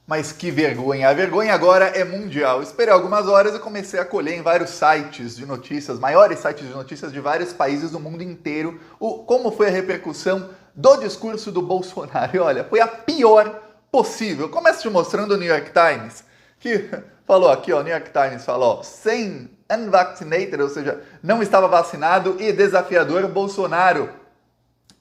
Mas que vergonha! A vergonha agora é mundial. Esperei algumas horas e comecei a colher em vários sites de notícias, maiores sites de notícias de vários países do mundo inteiro, como foi a repercussão do discurso do Bolsonaro. E olha, foi a pior possível. Começo te mostrando o New York Times, que falou aqui, ó, New York Times falou, sem unvaccinated, ou seja, não estava vacinado e desafiador, Bolsonaro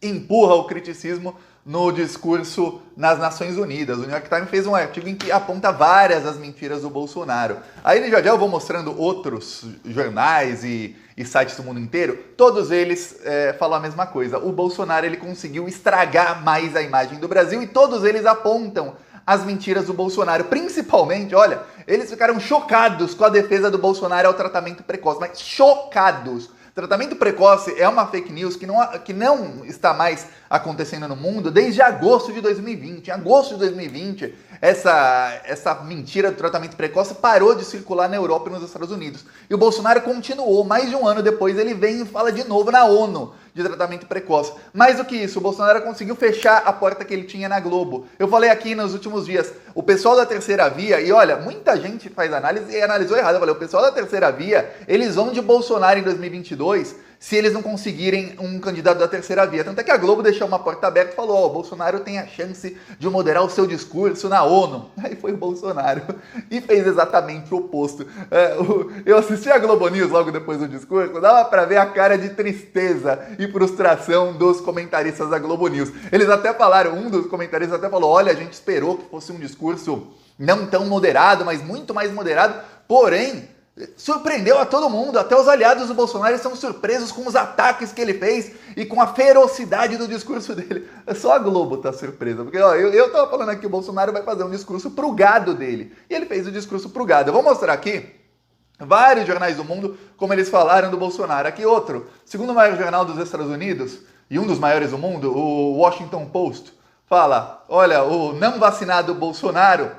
empurra o criticismo no discurso nas Nações Unidas. O New York Times fez um artigo em que aponta várias das mentiras do Bolsonaro. Aí já eu vou mostrando outros jornais e sites do mundo inteiro, todos eles falam a mesma coisa. O Bolsonaro ele conseguiu estragar mais a imagem do Brasil e todos eles apontam as mentiras do Bolsonaro. Principalmente, olha, eles ficaram chocados com a defesa do Bolsonaro ao tratamento precoce, mas chocados. Tratamento precoce é uma fake news que não está mais acontecendo no mundo desde agosto de 2020. Em agosto de 2020, essa mentira do tratamento precoce parou de circular na Europa e nos Estados Unidos. E o Bolsonaro continuou, mais de um ano depois, ele vem e fala de novo na ONU de tratamento precoce. Mais do que isso, o Bolsonaro conseguiu fechar a porta que ele tinha na Globo. Eu falei aqui nos últimos dias, o pessoal da terceira via, e olha, muita gente faz análise e analisou errado. Eu falei, o pessoal da terceira via, eles vão de Bolsonaro em 2022 se eles não conseguirem um candidato da terceira via. Tanto é que a Globo deixou uma porta aberta e falou, ó, o Bolsonaro tem a chance de moderar o seu discurso na ONU. Aí foi o Bolsonaro e fez exatamente o oposto. Eu assisti a Globo News logo depois do discurso, dava pra ver a cara de tristeza e frustração dos comentaristas da Globo News. Eles até falaram, um dos comentaristas até falou, olha, a gente esperou que fosse um discurso não tão moderado, mas muito mais moderado, porém surpreendeu a todo mundo, até os aliados do Bolsonaro estão surpresos com os ataques que ele fez e com a ferocidade do discurso dele. Só a Globo tá surpresa, porque ó, eu tava falando aqui que o Bolsonaro vai fazer um discurso pro gado dele, e ele fez o discurso pro gado. Eu vou mostrar aqui vários jornais do mundo como eles falaram do Bolsonaro. Aqui outro, segundo maior jornal dos Estados Unidos e um dos maiores do mundo, o Washington Post, fala, olha, o não vacinado Bolsonaro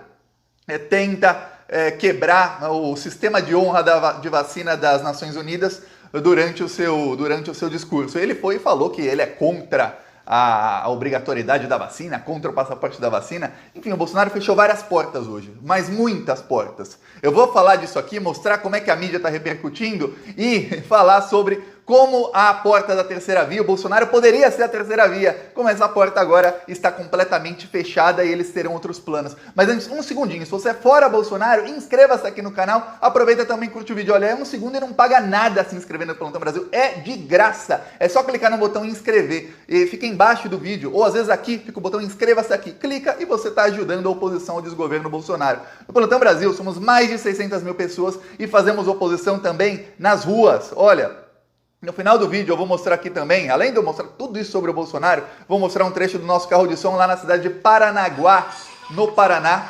tenta quebrar o sistema de honra de vacina das Nações Unidas durante o seu discurso. Ele foi e falou que ele é contra a obrigatoriedade da vacina, contra o passaporte da vacina. Enfim, o Bolsonaro fechou várias portas hoje, mas muitas portas. Eu vou falar disso aqui, mostrar como é que a mídia está repercutindo e falar sobre como a porta da terceira via, o Bolsonaro poderia ser a terceira via, como essa porta agora está completamente fechada e eles terão outros planos. Mas antes, um segundinho, se você é fora Bolsonaro, inscreva-se aqui no canal, aproveita também e curte o vídeo. Olha, é um segundo e não paga nada se inscrevendo no Plantão Brasil, é de graça. É só clicar no botão inscrever, e fica embaixo do vídeo, ou às vezes aqui, fica o botão inscreva-se aqui, clica e você está ajudando a oposição ao desgoverno Bolsonaro. No Plantão Brasil somos mais de 600 mil pessoas e fazemos oposição também nas ruas. Olha, no final do vídeo eu vou mostrar aqui também, além de eu mostrar tudo isso sobre o Bolsonaro, vou mostrar um trecho do nosso carro de som lá na cidade de Paranaguá, no Paraná,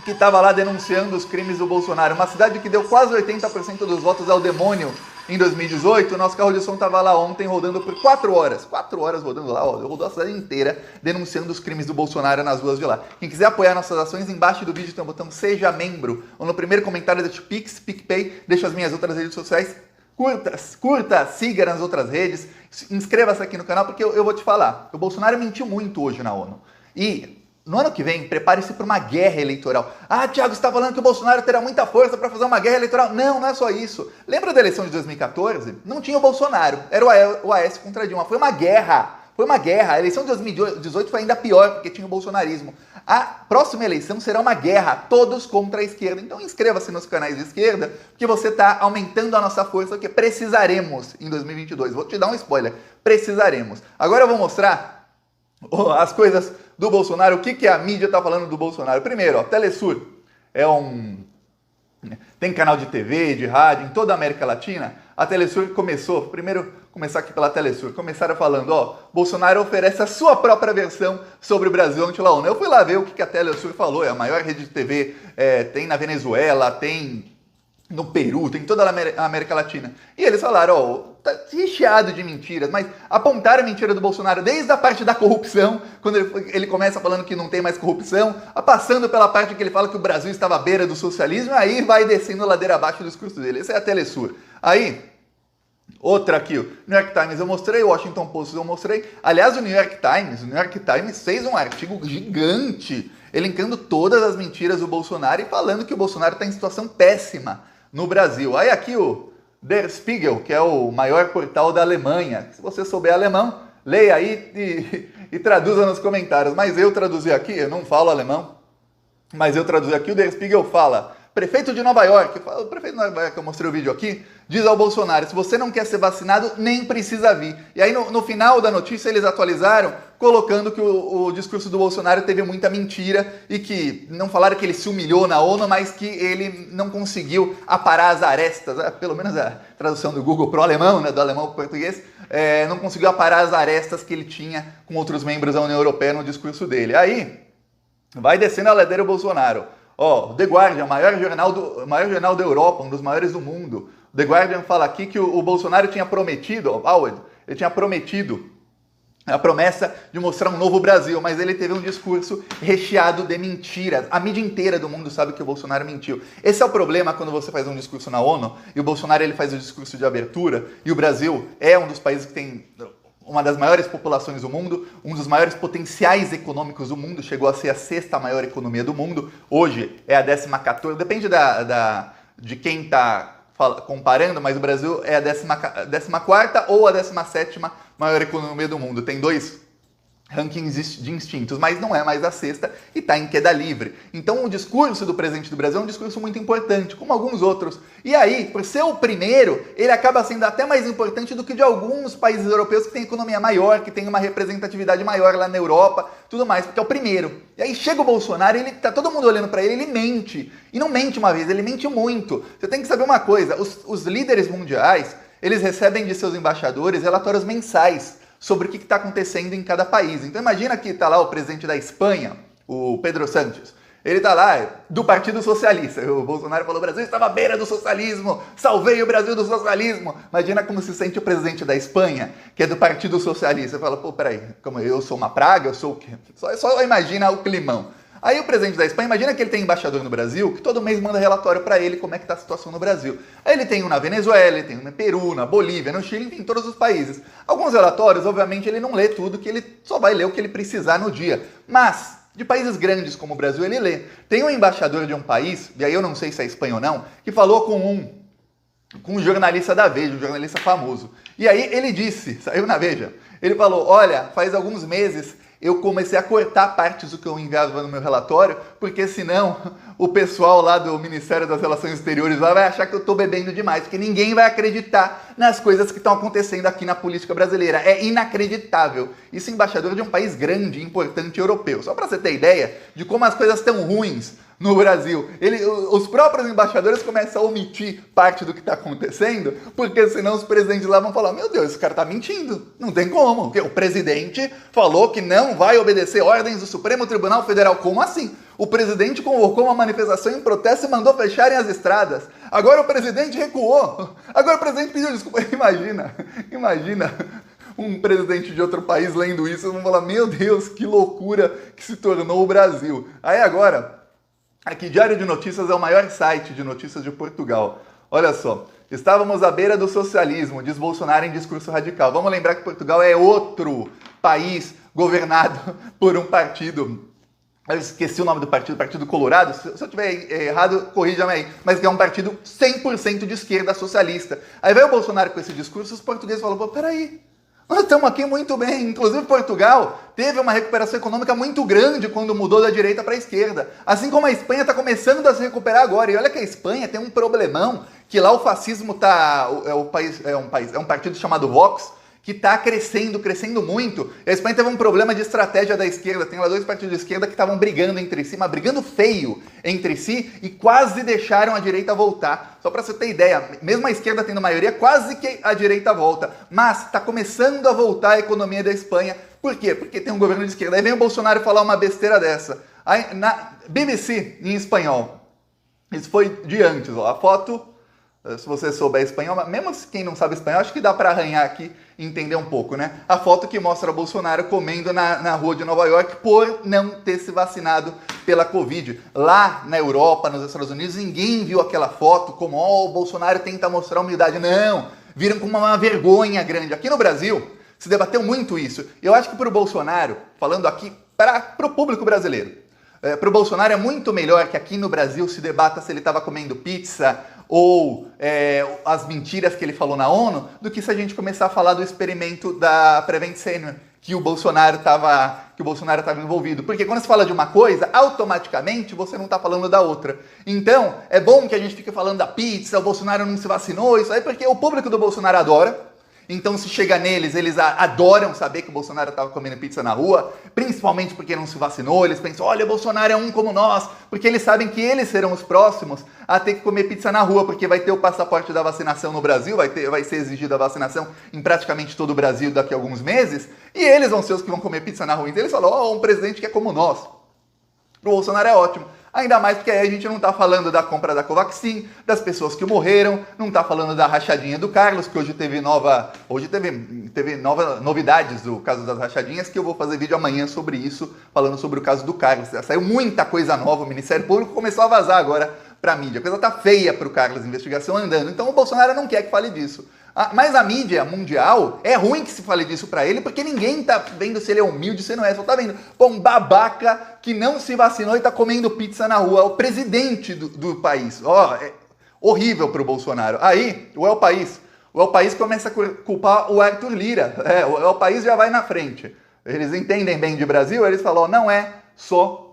que estava lá denunciando os crimes do Bolsonaro. Uma cidade que deu quase 80% dos votos ao demônio em 2018. O nosso carro de som estava lá ontem rodando por 4 horas. 4 horas rodando lá, ó, rodou a cidade inteira denunciando os crimes do Bolsonaro nas ruas de lá. Quem quiser apoiar nossas ações, embaixo do vídeo tem um botão Seja Membro, ou no primeiro comentário deixa o Pix, PicPay, deixa as minhas outras redes sociais. Curta, siga nas outras redes, inscreva-se aqui no canal, porque eu vou te falar, o Bolsonaro mentiu muito hoje na ONU. E no ano que vem, prepare-se para uma guerra eleitoral. Ah, Thiago, você está falando que o Bolsonaro terá muita força para fazer uma guerra eleitoral? Não, não é só isso. Lembra da eleição de 2014? Não tinha o Bolsonaro, era o Aécio contra Dilma. Foi uma guerra. Foi uma guerra. A eleição de 2018 foi ainda pior, porque tinha o bolsonarismo. A próxima eleição será uma guerra, todos contra a esquerda. Então inscreva-se nos canais de esquerda, porque você está aumentando a nossa força, que precisaremos em 2022. Vou te dar um spoiler, precisaremos. Agora eu vou mostrar as coisas do Bolsonaro, o que a mídia está falando do Bolsonaro. Primeiro, ó, Telesur tem canal de TV, de rádio em toda a América Latina. A Telesur começar aqui pela Telesur, começaram falando, ó, Bolsonaro oferece a sua própria versão sobre o Brasil ante a ONU. Eu fui lá ver o que a Telesur falou, é a maior rede de TV, tem na Venezuela, tem no Peru, tem em toda a América Latina. E eles falaram, ó, tá recheado de mentiras, mas apontaram a mentira do Bolsonaro desde a parte da corrupção, quando ele começa falando que não tem mais corrupção, passando pela parte que ele fala que o Brasil estava à beira do socialismo, aí vai descendo ladeira abaixo do discurso dele. Essa é a Telesur. Aí, outra aqui, o New York Times eu mostrei, o Washington Post eu mostrei. Aliás, o New York Times fez um artigo gigante elencando todas as mentiras do Bolsonaro e falando que o Bolsonaro está em situação péssima no Brasil. Aí aqui o Der Spiegel, que é o maior portal da Alemanha. Se você souber alemão, leia aí e traduza nos comentários. Mas eu traduzi aqui, eu não falo alemão, mas eu traduzi aqui, o Der Spiegel fala: prefeito de Nova York, o prefeito de Nova York, eu mostrei o vídeo aqui, diz ao Bolsonaro: se você não quer ser vacinado, nem precisa vir. E aí no final da notícia eles atualizaram, colocando que o discurso do Bolsonaro teve muita mentira e que não falaram que ele se humilhou na ONU, mas que ele não conseguiu aparar as arestas, pelo menos a tradução do Google pro alemão, né, do alemão pro português, não conseguiu aparar as arestas que ele tinha com outros membros da União Europeia no discurso dele. Aí vai descendo a ladeira o Bolsonaro. Ó, The Guardian, maior jornal da Europa, um dos maiores do mundo. The Guardian fala aqui que o Bolsonaro tinha prometido, ele tinha prometido a promessa de mostrar um novo Brasil, mas ele teve um discurso recheado de mentiras. A mídia inteira do mundo sabe que o Bolsonaro mentiu. Esse é o problema quando você faz um discurso na ONU e o Bolsonaro ele faz o discurso de abertura e o Brasil é um dos países que tem uma das maiores populações do mundo, um dos maiores potenciais econômicos do mundo, chegou a ser a 6ª maior economia do mundo, hoje é a 14ª, depende de quem está comparando, mas o Brasil é a 14ª ou a 17ª maior economia do mundo. Tem 2 rankings distintos, mas não é mais a 6ª e está em queda livre. Então o discurso do presidente do Brasil é um discurso muito importante, como alguns outros. E aí, por ser o primeiro, ele acaba sendo até mais importante do que de alguns países europeus que têm economia maior, que têm uma representatividade maior lá na Europa, tudo mais, porque é o primeiro. E aí chega o Bolsonaro, tá todo mundo olhando para ele mente. E não mente uma vez, ele mente muito. Você tem que saber uma coisa, os líderes mundiais, eles recebem de seus embaixadores relatórios mensais sobre o que está acontecendo em cada país. Então imagina que está lá o presidente da Espanha, o Pedro Sánchez. Ele está lá do Partido Socialista. O Bolsonaro falou: o Brasil estava à beira do socialismo, salvei o Brasil do socialismo. Imagina como se sente o presidente da Espanha, que é do Partido Socialista. Fala: pô, peraí, como eu sou uma praga, eu sou o quê? Só imagina o climão. Aí o presidente da Espanha, imagina que ele tem embaixador no Brasil, que todo mês manda relatório para ele como é que está a situação no Brasil. Aí ele tem um na Venezuela, ele tem um no Peru, na Bolívia, no Chile, enfim, em todos os países. Alguns relatórios, obviamente, ele não lê tudo, que ele só vai ler o que ele precisar no dia. Mas de países grandes como o Brasil, ele lê. Tem um embaixador de um país, e aí eu não sei se é Espanha ou não, que falou com um jornalista da Veja, um jornalista famoso. E aí ele disse, saiu na Veja, ele falou: olha, faz alguns meses eu comecei a cortar partes do que eu enviava no meu relatório, porque senão o pessoal lá do Ministério das Relações Exteriores lá vai achar que eu estou bebendo demais, porque ninguém vai acreditar nas coisas que estão acontecendo aqui na política brasileira. É inacreditável. Isso é embaixador de um país grande, importante, europeu. Só para você ter ideia de como as coisas estão ruins no Brasil. Os próprios embaixadores começam a omitir parte do que está acontecendo, porque senão os presidentes lá vão falar: meu Deus, esse cara está mentindo, não tem como. Porque o presidente falou que não vai obedecer ordens do Supremo Tribunal Federal. Como assim? O presidente convocou uma manifestação em protesto e mandou fecharem as estradas. Agora o presidente recuou. Agora o presidente pediu desculpa. Imagina um presidente de outro país lendo isso e vão falar: meu Deus, que loucura que se tornou o Brasil. Aí agora, aqui, Diário de Notícias é o maior site de notícias de Portugal. Olha só, estávamos à beira do socialismo, diz Bolsonaro em discurso radical. Vamos lembrar que Portugal é outro país governado por um partido. Eu esqueci o nome do Partido Colorado. Se eu estiver errado, corrija-me aí. Mas que é um partido 100% de esquerda socialista. Aí veio o Bolsonaro com esse discurso, os portugueses falaram: pô, peraí, nós estamos aqui muito bem. Inclusive, Portugal teve uma recuperação econômica muito grande quando mudou da direita para a esquerda. Assim como a Espanha está começando a se recuperar agora. E olha que a Espanha tem um problemão, que lá o fascismo é um partido chamado Vox, que está crescendo muito. E a Espanha teve um problema de estratégia da esquerda. Tem lá 2 partidos de esquerda que estavam brigando entre si, mas brigando feio entre si, e quase deixaram a direita voltar. Só para você ter ideia, mesmo a esquerda tendo maioria, quase que a direita volta. Mas está começando a voltar a economia da Espanha. Por quê? Porque tem um governo de esquerda. Aí vem o Bolsonaro falar uma besteira dessa. Aí, na BBC, em espanhol, isso foi de antes, ó, a foto. Se você souber espanhol, mesmo quem não sabe espanhol, acho que dá para arranhar aqui e entender um pouco, né? A foto que mostra o Bolsonaro comendo na rua de Nova York por não ter se vacinado pela Covid. Lá na Europa, nos Estados Unidos, ninguém viu aquela foto como: o Bolsonaro tenta mostrar humildade. Não, viram como uma vergonha grande. Aqui no Brasil, se debateu muito isso. Eu acho que para o Bolsonaro, falando aqui para o público brasileiro, Para o Bolsonaro é muito melhor que aqui no Brasil se debata se ele estava comendo pizza ou as mentiras que ele falou na ONU, do que se a gente começar a falar do experimento da Prevent Senior, que o Bolsonaro estava envolvido. Porque quando você fala de uma coisa, automaticamente você não está falando da outra. Então, é bom que a gente fique falando da pizza, o Bolsonaro não se vacinou, isso aí porque o público do Bolsonaro adora. Então, se chega neles, eles adoram saber que o Bolsonaro estava comendo pizza na rua, principalmente porque não se vacinou. Eles pensam, olha, o Bolsonaro é um como nós, porque eles sabem que eles serão os próximos a ter que comer pizza na rua, porque vai ter o passaporte da vacinação no Brasil, vai ser exigida a vacinação em praticamente todo o Brasil daqui a alguns meses, e eles vão ser os que vão comer pizza na rua. Então eles falam, ó, um presidente que é como nós. Pro Bolsonaro é ótimo. Ainda mais porque aí a gente não tá falando da compra da Covaxin, das pessoas que morreram, não tá falando da rachadinha do Carlos, que hoje teve novidades do caso das rachadinhas, que eu vou fazer vídeo amanhã sobre isso, falando sobre o caso do Carlos. Saiu muita coisa nova, o Ministério Público começou a vazar agora pra mídia. A coisa tá feia pro Carlos, a investigação andando. Então o Bolsonaro não quer que fale disso. Mas a mídia mundial, é ruim que se fale disso pra ele, porque ninguém tá vendo se ele é humilde, se não é, só tá vendo. Pô, um babaca que não se vacinou e tá comendo pizza na rua, é o presidente do país. Ó, é horrível pro Bolsonaro. Aí, o El País começa a culpar o Arthur Lira. O El País já vai na frente. Eles entendem bem de Brasil, eles falam, ó, não é só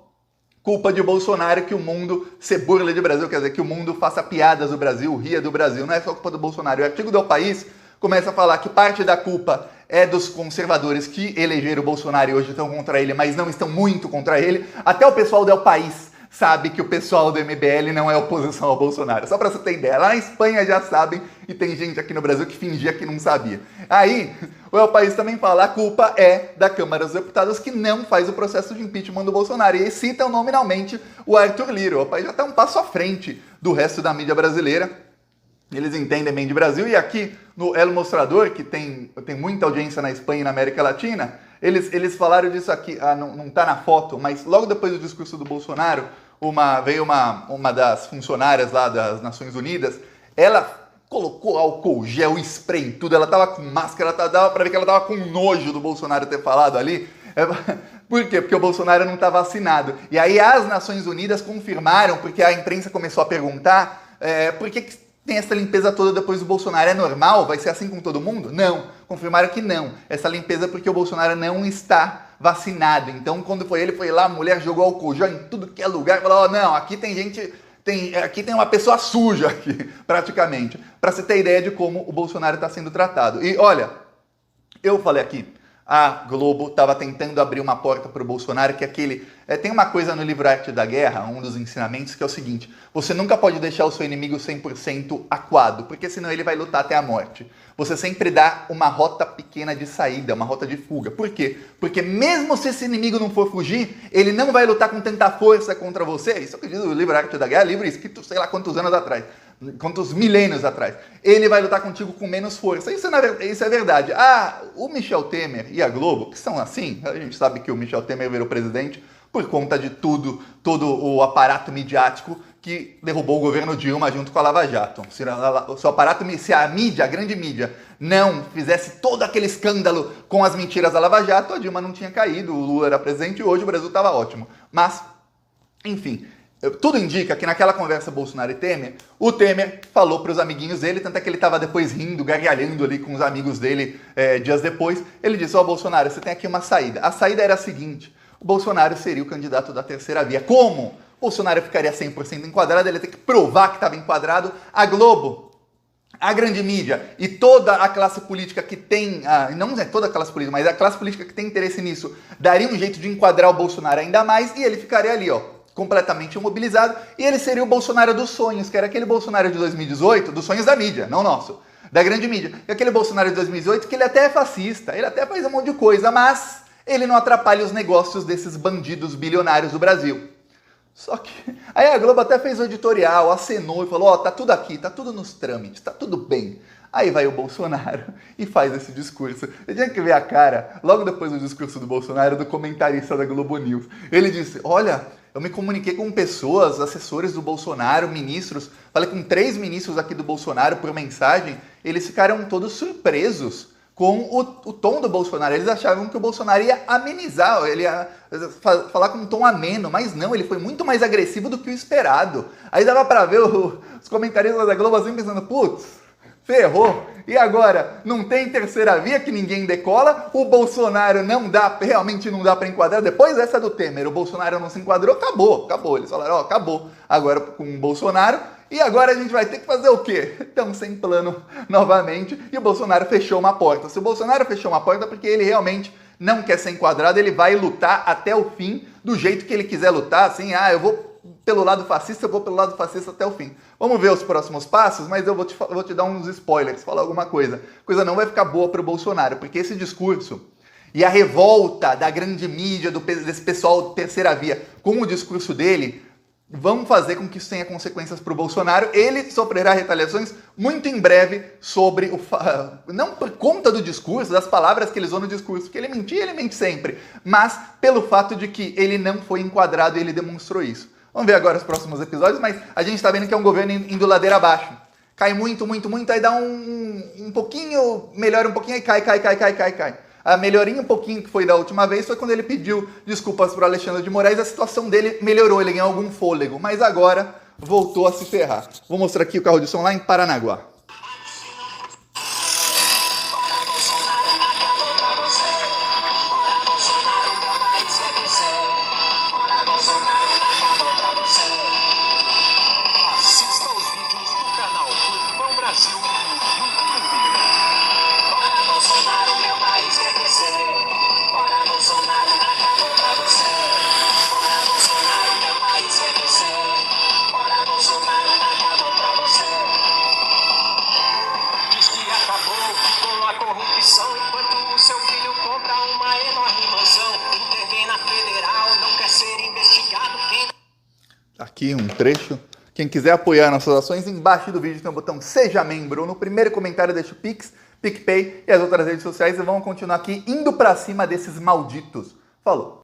culpa de Bolsonaro que o mundo se burla de Brasil, quer dizer, que o mundo faça piadas do Brasil, ria do Brasil, não é só culpa do Bolsonaro. O artigo do El País começa a falar que parte da culpa é dos conservadores que elegeram o Bolsonaro e hoje estão contra ele, mas não estão muito contra ele. Até o pessoal do El País sabe que o pessoal do MBL não é oposição ao Bolsonaro. Só pra você ter ideia, lá na Espanha já sabem e tem gente aqui no Brasil que fingia que não sabia. Aí, o El País também fala, a culpa é da Câmara dos Deputados que não faz o processo de impeachment do Bolsonaro. E eles citam nominalmente o Arthur Lira. O El País já está um passo à frente do resto da mídia brasileira. Eles entendem bem de Brasil. E aqui no El Mostrador, que tem muita audiência na Espanha e na América Latina, eles falaram disso aqui, não está na foto, mas logo depois do discurso do Bolsonaro, veio uma das funcionárias lá das Nações Unidas, ela colocou álcool gel, spray em tudo, ela tava com máscara, dava pra ver que ela tava com nojo do Bolsonaro ter falado ali. Por quê? Porque o Bolsonaro não tá vacinado. E aí as Nações Unidas confirmaram, porque a imprensa começou a perguntar, por que tem essa limpeza toda depois do Bolsonaro? É normal? Vai ser assim com todo mundo? Não. Confirmaram que não. Essa limpeza é porque o Bolsonaro não está vacinado. Então, quando ele foi lá, a mulher jogou álcool gel em tudo que é lugar, falou, ó, não, aqui tem gente... Aqui tem uma pessoa suja aqui, praticamente, para você ter ideia de como o Bolsonaro está sendo tratado. E olha, eu falei aqui, a Globo estava tentando abrir uma porta para o Bolsonaro, que tem uma coisa no livro Arte da Guerra, um dos ensinamentos, que é o seguinte, você nunca pode deixar o seu inimigo 100% acuado, porque senão ele vai lutar até a morte. Você sempre dá uma rota pequena de saída, uma rota de fuga. Por quê? Porque mesmo se esse inimigo não for fugir, ele não vai lutar com tanta força contra você. Isso é o que diz o livro Arte da Guerra, livro escrito sei lá quantos anos atrás, quantos milênios atrás. Ele vai lutar contigo com menos força. Isso é verdade. O Michel Temer e a Globo, que são assim, a gente sabe que o Michel Temer virou presidente por conta de todo o aparato midiático que derrubou o governo Dilma junto com a Lava Jato. Se a mídia, a grande mídia, não fizesse todo aquele escândalo com as mentiras da Lava Jato, a Dilma não tinha caído, o Lula era presidente e hoje o Brasil estava ótimo. Mas, enfim, tudo indica que naquela conversa Bolsonaro e Temer, o Temer falou para os amiguinhos dele, tanto é que ele estava depois rindo, gargalhando ali com os amigos dele dias depois, ele disse, Bolsonaro, você tem aqui uma saída. A saída era a seguinte, o Bolsonaro seria o candidato da terceira via. Como? Bolsonaro ficaria 100% enquadrado, ele ia ter que provar que estava enquadrado. A Globo, a grande mídia e toda a classe política que tem, não é toda a classe política, mas a classe política que tem interesse nisso, daria um jeito de enquadrar o Bolsonaro ainda mais e ele ficaria ali, completamente imobilizado, e ele seria o Bolsonaro dos sonhos, que era aquele Bolsonaro de 2018, dos sonhos da mídia, não nosso, da grande mídia. E aquele Bolsonaro de 2018 que ele até é fascista, ele até faz um monte de coisa, mas ele não atrapalha os negócios desses bandidos bilionários do Brasil. Só que aí a Globo até fez o editorial, acenou e falou, tá tudo aqui, tá tudo nos trâmites, tá tudo bem. Aí vai o Bolsonaro e faz esse discurso. Eu tinha que ver a cara, logo depois do discurso do Bolsonaro, do comentarista da Globo News. Ele disse, olha, eu me comuniquei com pessoas, assessores do Bolsonaro, ministros, falei com 3 ministros aqui do Bolsonaro por mensagem, eles ficaram todos surpresos com o tom do Bolsonaro. Eles achavam que o Bolsonaro ia amenizar, ele ia falar com um tom ameno, mas não, ele foi muito mais agressivo do que o esperado. Aí dava pra ver os comentaristas da Globo assim pensando, putz, ferrou. E agora, não tem terceira via que ninguém decola, o Bolsonaro realmente não dá pra enquadrar. Depois dessa do Temer, o Bolsonaro não se enquadrou, acabou. Eles falaram, acabou agora com o Bolsonaro. E agora a gente vai ter que fazer o quê? Estamos sem plano novamente e o Bolsonaro fechou uma porta. Se o Bolsonaro fechou uma porta é porque ele realmente não quer ser enquadrado, ele vai lutar até o fim, do jeito que ele quiser lutar, assim, eu vou pelo lado fascista, eu vou pelo lado fascista até o fim. Vamos ver os próximos passos, mas eu vou te dar uns spoilers, falar alguma coisa. A coisa não vai ficar boa para o Bolsonaro, porque esse discurso e a revolta da grande mídia, desse pessoal terceira via, com o discurso dele, vão fazer com que isso tenha consequências para o Bolsonaro. Ele sofrerá retaliações muito em breve sobre não por conta do discurso, das palavras que ele usou no discurso, porque ele mentia, ele mente sempre, mas pelo fato de que ele não foi enquadrado e ele demonstrou isso. Vamos ver agora os próximos episódios, mas a gente está vendo que é um governo indo ladeira abaixo. Cai muito, aí dá um pouquinho, melhora um pouquinho, aí cai. A melhorinha um pouquinho que foi da última vez foi quando ele pediu desculpas para o Alexandre de Moraes, a situação dele melhorou, ele ganhou algum fôlego, mas agora voltou a se ferrar. Vou mostrar aqui o carro de som lá em Paranaguá. Assista aos vídeos do canal Turcão Brasil no YouTube. Bolsonaro, meu país quer crescer. Bora, Bolsonaro, acabou pra você. Bora, Bolsonaro, meu país quer crescer. Bora, Bolsonaro, acabou pra você. Diz que acabou com a corrupção, enquanto o seu filho compra uma enorme mansão. Intervém na federal, não quer ser investigado. Aqui um trecho. Quem quiser apoiar nossas ações, embaixo do vídeo tem o botão Seja Membro. No primeiro comentário deixa o Pix, PicPay e as outras redes sociais e vamos continuar aqui indo pra cima desses malditos. Falou!